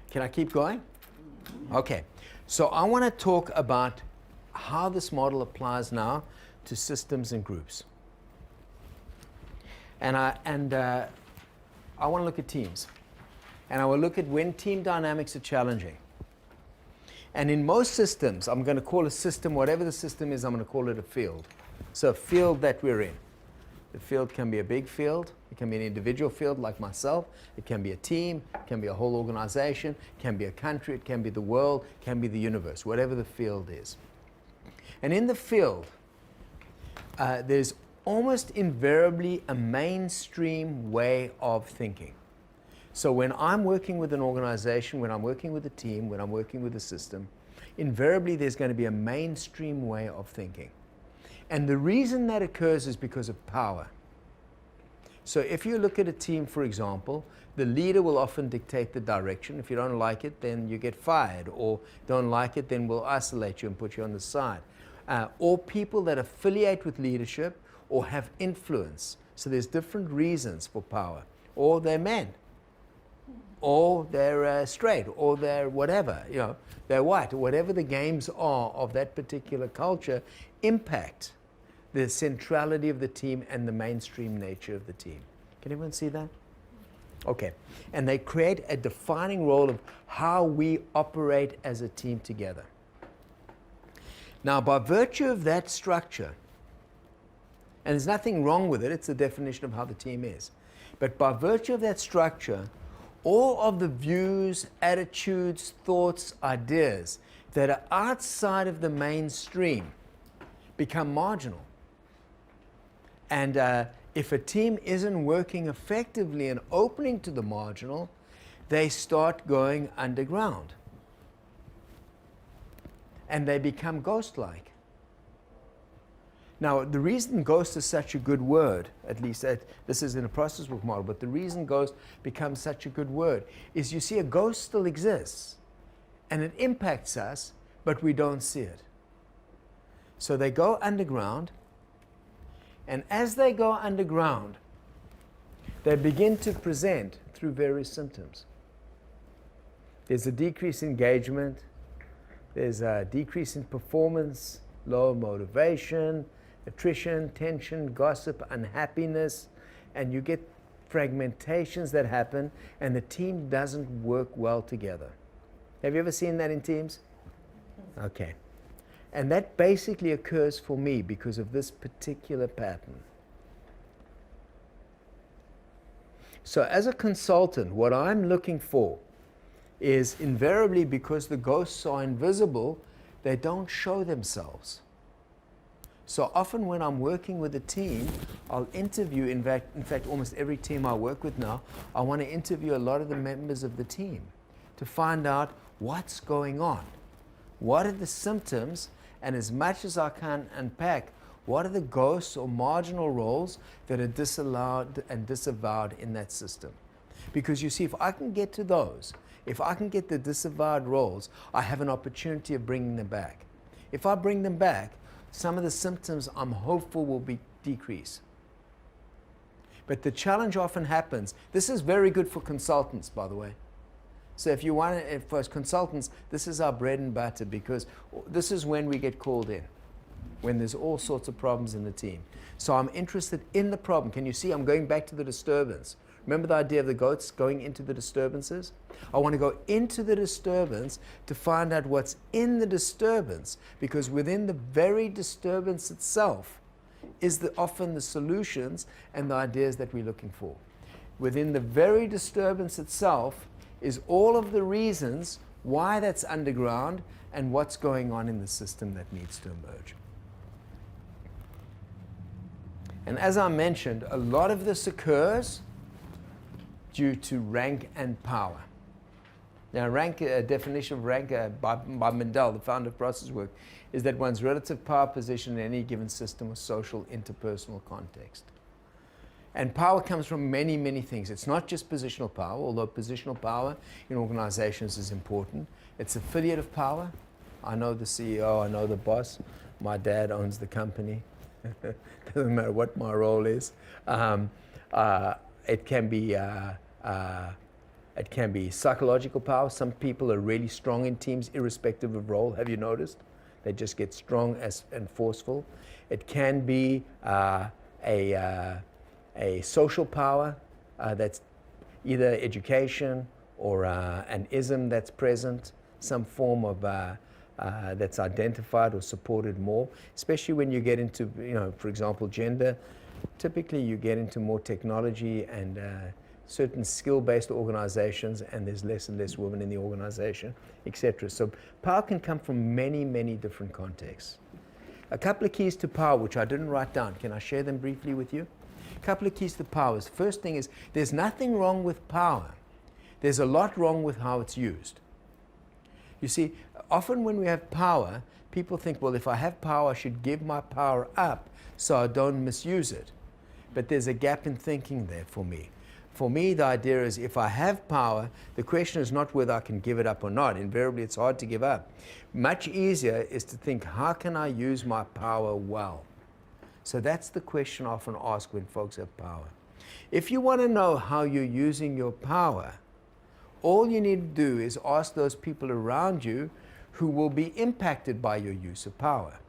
Can I keep going? Okay. So I want to talk about how this model applies now to systems and groups. And I want to look at teams. And I will look at when team dynamics are challenging. And in most systems, I'm going to call a system, whatever the system is, I'm going to call it a field. So a field that we're in. The field can be a big field. It can be an individual field like myself. It can be a team. It can be a whole organization. It can be a country. It can be the world. It can be the universe, whatever the field is. And in the field, there's almost invariably a mainstream way of thinking. So when I'm working with an organization, when I'm working with a team, when I'm working with a system, invariably there's going to be a mainstream way of thinking. And the reason that occurs is because of power. So if you look at a team, for example, the leader will often dictate the direction. If you don't like it, then you get fired, or don't like it, then we'll isolate you and put you on the side. Or people that affiliate with leadership or have influence. So there's different reasons for power. Or they're men, or they're straight, or they're whatever, you know, they're white, or whatever the games are of that particular culture impact the centrality of the team and the mainstream nature of the team. Can everyone see that? Okay. And they create a defining role of how we operate as a team together. Now, by virtue of that structure, and there's nothing wrong with it, it's the definition of how the team is. But by virtue of that structure, all of the views, attitudes, thoughts, ideas that are outside of the mainstream become marginal. And if a team isn't working effectively and opening to the marginal, they start going underground. And they become ghost-like. Now, the reason ghost is such a good word, at least this is in a process work model, but the reason ghost becomes such a good word is you see a ghost still exists and it impacts us, but we don't see it. So they go underground, and as they go underground, they begin to present through various symptoms. There's a decrease in engagement, there's a decrease in performance, low motivation, attrition, tension, gossip, unhappiness, and you get fragmentations that happen, and the team doesn't work well together. Have you ever seen that in teams? Okay. And that basically occurs for me because of this particular pattern. So as a consultant, what I'm looking for is invariably, because the ghosts are invisible, they don't show themselves. So often when I'm working with a team, I'll interview, in fact almost every team I work with now, I want to interview a lot of the members of the team to find out what's going on. What are the symptoms? And as much as I can unpack, what are the ghosts or marginal roles that are disallowed and disavowed in that system? Because you see, if I can get to those, if I can get the disavowed roles, I have an opportunity of bringing them back. If I bring them back, some of the symptoms I'm hopeful will be decrease. But the challenge often happens, this is very good for consultants, by the way. So if you want to, for consultants, this is our bread and butter, because this is when we get called in, when there's all sorts of problems in the team. So I'm interested in the problem. Can you see I'm going back to the disturbance? Remember the idea of the goats going into the disturbances? I want to go into the disturbance to find out what's in the disturbance, because within the very disturbance itself is often the solutions and the ideas that we're looking for. Within the very disturbance itself is all of the reasons why that's underground and what's going on in the system that needs to emerge. And as I mentioned, a lot of this occurs due to rank and power. Now, rank, definition of rank by Mendel, the founder of process work, is that one's relative power position in any given system or social interpersonal context. And power comes from many, many things. It's not just positional power, although positional power in organizations is important. It's affiliative power. I know the CEO, I know the boss. My dad owns the company. Doesn't matter what my role is. It can be It can be psychological power. Some people are really strong in teams irrespective of role. Have you noticed? They just get strong and forceful. It can be a social power that's either education or an ism that's present, some form of that's identified or supported more, especially when you get into, for example, gender. Typically you get into more technology and certain skill-based organizations, and there's less and less women in the organization, etc. So power can come from many, many different contexts. A couple of keys to power, which I didn't write down. Can I share them briefly with you? A couple of keys to power. The first thing is there's nothing wrong with power. There's a lot wrong with how it's used. You see, often when we have power, people think, well, if I have power, I should give my power up so I don't misuse it. But there's a gap in thinking there for me. For me, the idea is if I have power, the question is not whether I can give it up or not. Invariably, it's hard to give up. Much easier is to think, how can I use my power well? So that's the question I often ask when folks have power. If you want to know how you're using your power, all you need to do is ask those people around you who will be impacted by your use of power.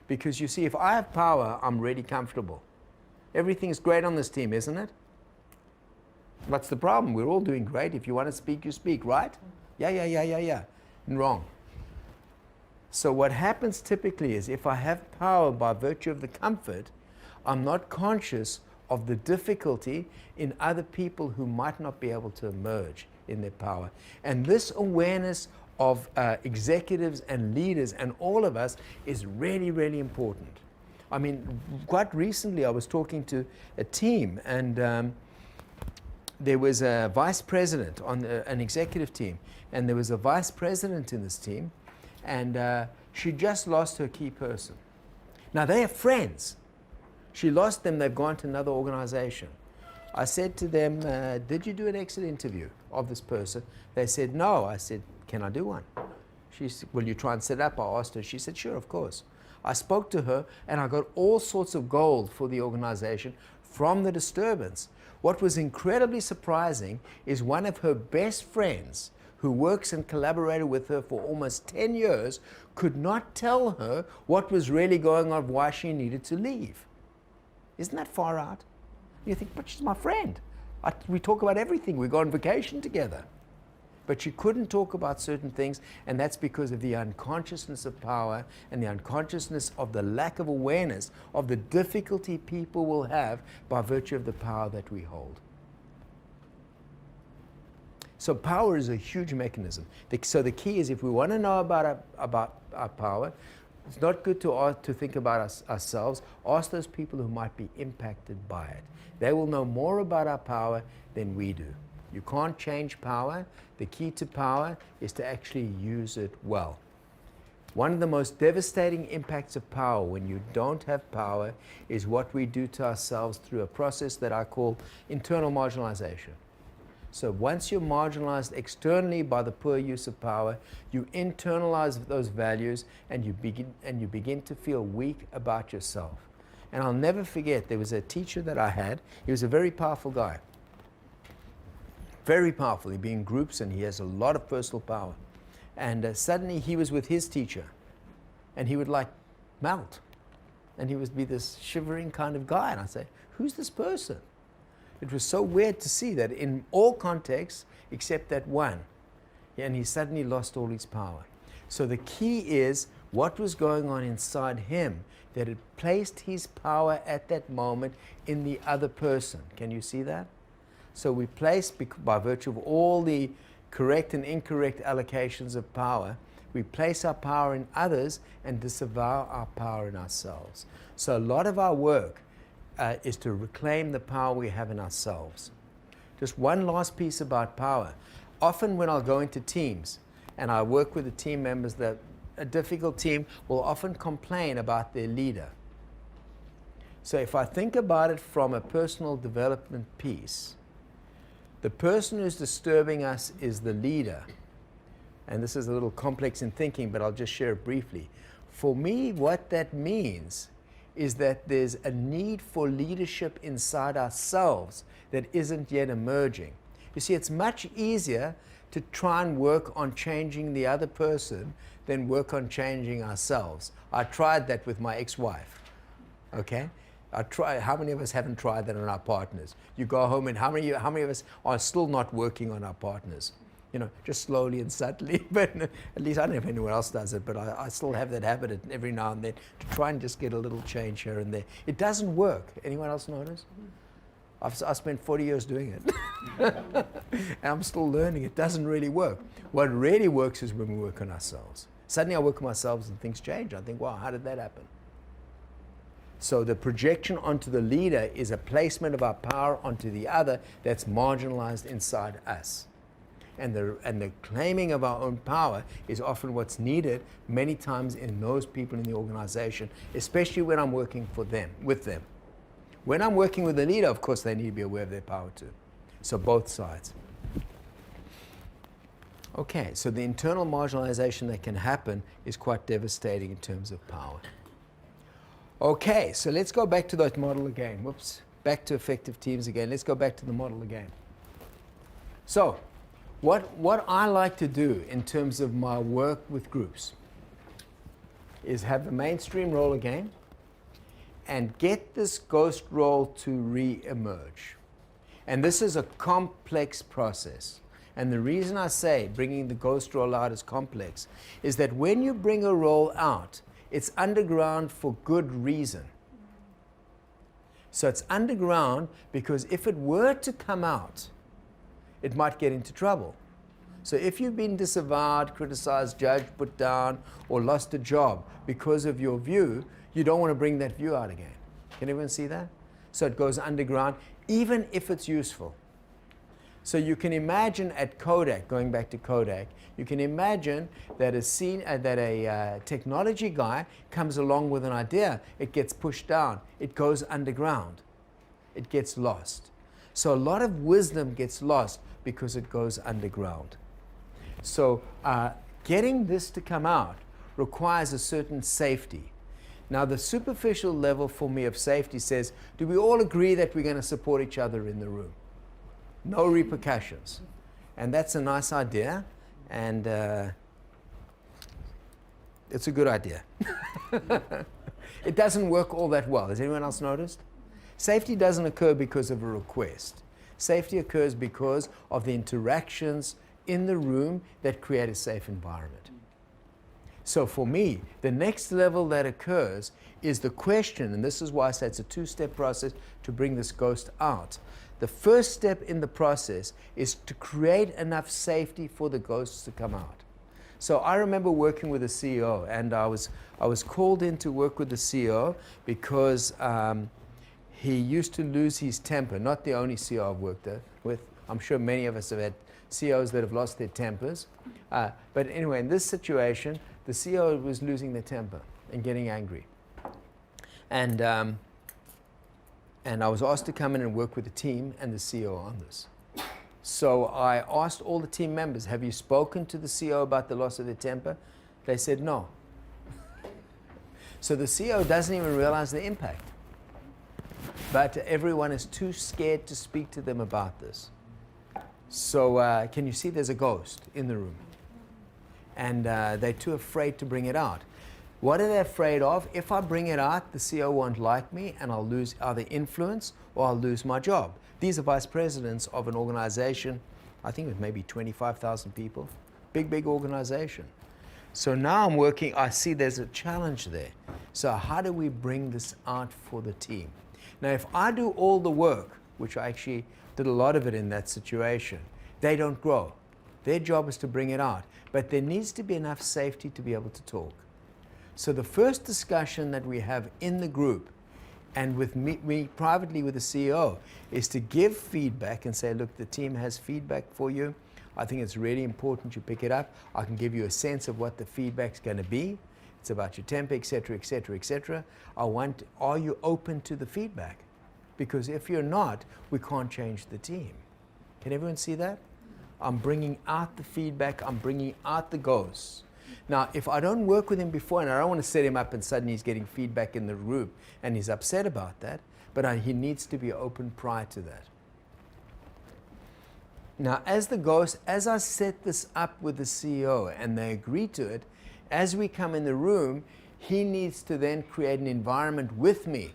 Because you see, if I have power, I'm really comfortable. Everything's great on this team, isn't it? What's the problem? We're all doing great. If you want to speak, you speak, right? Yeah. And wrong. So what happens typically is if I have power by virtue of the comfort, I'm not conscious of the difficulty in other people who might not be able to emerge in their power. And this awareness of executives and leaders and all of us is really, really important. I mean, quite recently I was talking to a team, and there was a vice president on an executive team, and there was a vice president in this team, and she just lost her key person. Now they are friends. She lost them, they've gone to another organization. I said to them, did you do an exit interview of this person? They said, no. I said, can I do one? She said, will you try and set it up? I asked her. She said, sure, of course. I spoke to her, and I got all sorts of gold for the organization from the disturbance. What was incredibly surprising is one of her best friends, who works and collaborated with her for almost 10 years, could not tell her what was really going on, why she needed to leave. Isn't that far out? You think, but she's my friend. We talk about everything. We go on vacation together. But she couldn't talk about certain things, and that's because of the unconsciousness of power and the unconsciousness of the lack of awareness of the difficulty people will have by virtue of the power that we hold. So power is a huge mechanism. So the key is, if we want to know about our power, it's not good to think about ourselves. Ask those people who might be impacted by it. They will know more about our power than we do. You can't change power. The key to power is to actually use it well. One of the most devastating impacts of power when you don't have power is what we do to ourselves through a process that I call internal marginalization. So once you're marginalized externally by the poor use of power, you internalize those values, and you begin to feel weak about yourself. And I'll never forget, there was a teacher that I had. He was a very powerful guy. Very powerful. He'd be in groups, and he has a lot of personal power. And suddenly he was with his teacher, and he would like melt. And he would be this shivering kind of guy. And I'd say, who's this person? It was so weird to see that in all contexts except that one. And he suddenly lost all his power. So the key is what was going on inside him that had placed his power at that moment in the other person. Can you see that? So we place, by virtue of all the correct and incorrect allocations of power, we place our power in others and disavow our power in ourselves. So a lot of our work is to reclaim the power we have in ourselves. Just one last piece about power. Often when I'll go into teams and I work with the team members, that a difficult team will often complain about their leader. So if I think about it from a personal development piece, the person who's disturbing us is the leader. And this is a little complex in thinking, but I'll just share it briefly. For me, what that means is that there's a need for leadership inside ourselves that isn't yet emerging. You see, it's much easier to try and work on changing the other person than work on changing ourselves. I tried that with my ex-wife, okay? How many of us haven't tried that on our partners? You go home and how many of us are still not working on our partners? You know, just slowly and subtly, but at least I don't know if anyone else does it, but I still have that habit every now and then to try and just get a little change here and there. It doesn't work. Anyone else notice? I've spent 40 years doing it. And I'm still learning. It doesn't really work. What really works is when we work on ourselves. Suddenly I work on myself and things change. I think, wow, how did that happen? So the projection onto the leader is a placement of our power onto the other that's marginalized inside us. And the claiming of our own power is often what's needed many times in those people in the organization, especially when I'm working with them. When I'm working with the leader, of course, they need to be aware of their power too. So both sides. Okay, so the internal marginalization that can happen is quite devastating in terms of power. Okay, so let's go back to that model again. Whoops, back to effective teams again. Let's go back to the model again. So, what I like to do in terms of my work with groups is have the mainstream role again and get this ghost role to re-emerge. And this is a complex process. And the reason I say bringing the ghost role out is complex is that when you bring a role out, it's underground for good reason. So it's underground because if it were to come out, it might get into trouble. So if you've been disavowed, criticized, judged, put down, or lost a job because of your view, you don't want to bring that view out again. Can everyone see that? So it goes underground, even if it's useful. So you can imagine at Kodak, going back to Kodak, you can imagine that a technology guy comes along with an idea, it gets pushed down, it goes underground, it gets lost. So a lot of wisdom gets lost because it goes underground. So getting this to come out requires a certain safety. Now the superficial level for me of safety says, do we all agree that we're going to support each other in the room? No repercussions. And that's a nice idea, and it's a good idea. It doesn't work all that well. Has anyone else noticed? Safety doesn't occur because of a request. Safety occurs because of the interactions in the room that create a safe environment. So for me, the next level that occurs is the question, and this is why I say it's a two-step process to bring this ghost out. The first step in the process is to create enough safety for the ghosts to come out. So I remember working with a CEO, and I was called in to work with the CEO because he used to lose his temper. Not the only CEO I've worked with. I'm sure many of us have had CEOs that have lost their tempers. But anyway, in this situation, the CEO was losing their temper and getting angry. And I was asked to come in and work with the team and the CEO on this. So I asked all the team members, have you spoken to the CEO about the loss of their temper? They said no. So the CEO doesn't even realize the impact. But everyone is too scared to speak to them about this. So can you see there's a ghost in the room? And they're too afraid to bring it out. What are they afraid of? If I bring it out, the CEO won't like me and I'll lose either influence or I'll lose my job. These are vice presidents of an organization, I think it may be 25,000 people, big organization. So now I'm working, I see there's a challenge there. So how do we bring this out for the team? Now if I do all the work, which I actually did a lot of it in that situation, they don't grow. Their job is to bring it out, but there needs to be enough safety to be able to talk. So the first discussion that we have in the group and with me privately with the CEO is to give feedback and say, look, the team has feedback for you. I think it's really important you pick it up. I can give you a sense of what the feedback's going to be. It's about your temper, etc., etc., etc. Are you open to the feedback? Because if you're not, we can't change the team. Can everyone see that? I'm bringing out the feedback. I'm bringing out the ghosts. Now, if I don't work with him before, and I don't want to set him up and suddenly he's getting feedback in the group and he's upset about that, but he needs to be open prior to that. Now, as I set this up with the CEO and they agree to it, as we come in the room, he needs to then create an environment with me,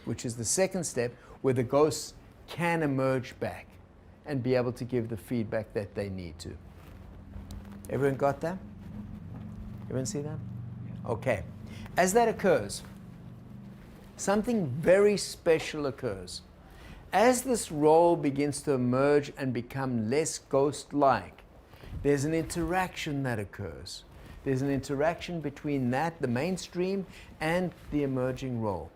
which is the second step, where the ghosts can emerge back and be able to give the feedback that they need to. Everyone got that? Everyone see that? Okay. As that occurs, something very special occurs. As this role begins to emerge and become less ghost-like, there's an interaction that occurs. There's an interaction between that, the mainstream, and the emerging role.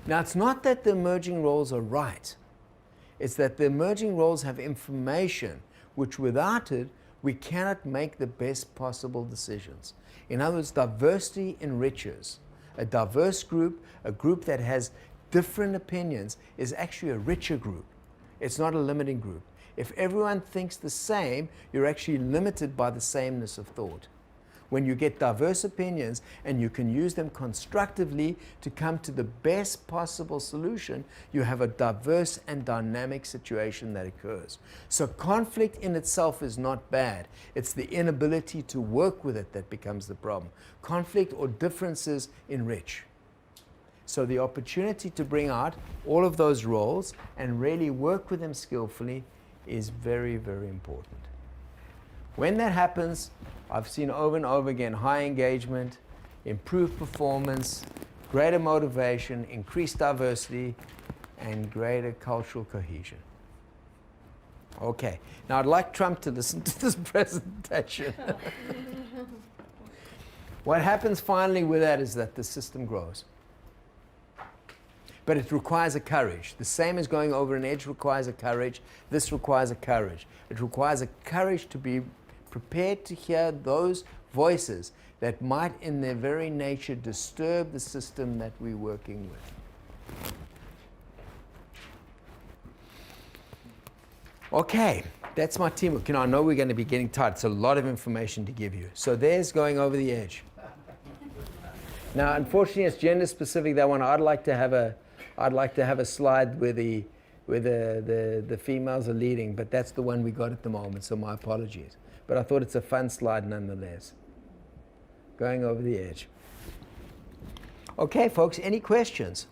Now, it's not that the emerging roles are right. It's that the emerging roles have information which without it, we cannot make the best possible decisions. In other words, diversity enriches. A diverse group, a group that has different opinions, is actually a richer group. It's not a limiting group. If everyone thinks the same, you're actually limited by the sameness of thought. When you get diverse opinions and you can use them constructively to come to the best possible solution, you have a diverse and dynamic situation that occurs. So conflict in itself is not bad. It's the inability to work with it that becomes the problem. Conflict or differences enrich. So the opportunity to bring out all of those roles and really work with them skillfully is very, very important. When that happens, I've seen over and over again high engagement, improved performance, greater motivation, increased diversity, and greater cultural cohesion. Okay, now I'd like Trump to listen to this presentation. What happens finally with that is that the system grows. But it requires a courage. The same as going over an edge requires a courage. This requires a courage. It requires a courage to be prepared to hear those voices that might in their very nature disturb the system that we're working with. Okay, that's my teamwork. You know, I know we're going to be getting tight. It's a lot of information to give you. So there's going over the edge. Now, unfortunately, it's gender specific, that one. I'd like to have a slide where the females are leading, but that's the one we got at the moment, so my apologies. But I thought it's a fun slide nonetheless. Going over the edge. Okay, folks, any questions?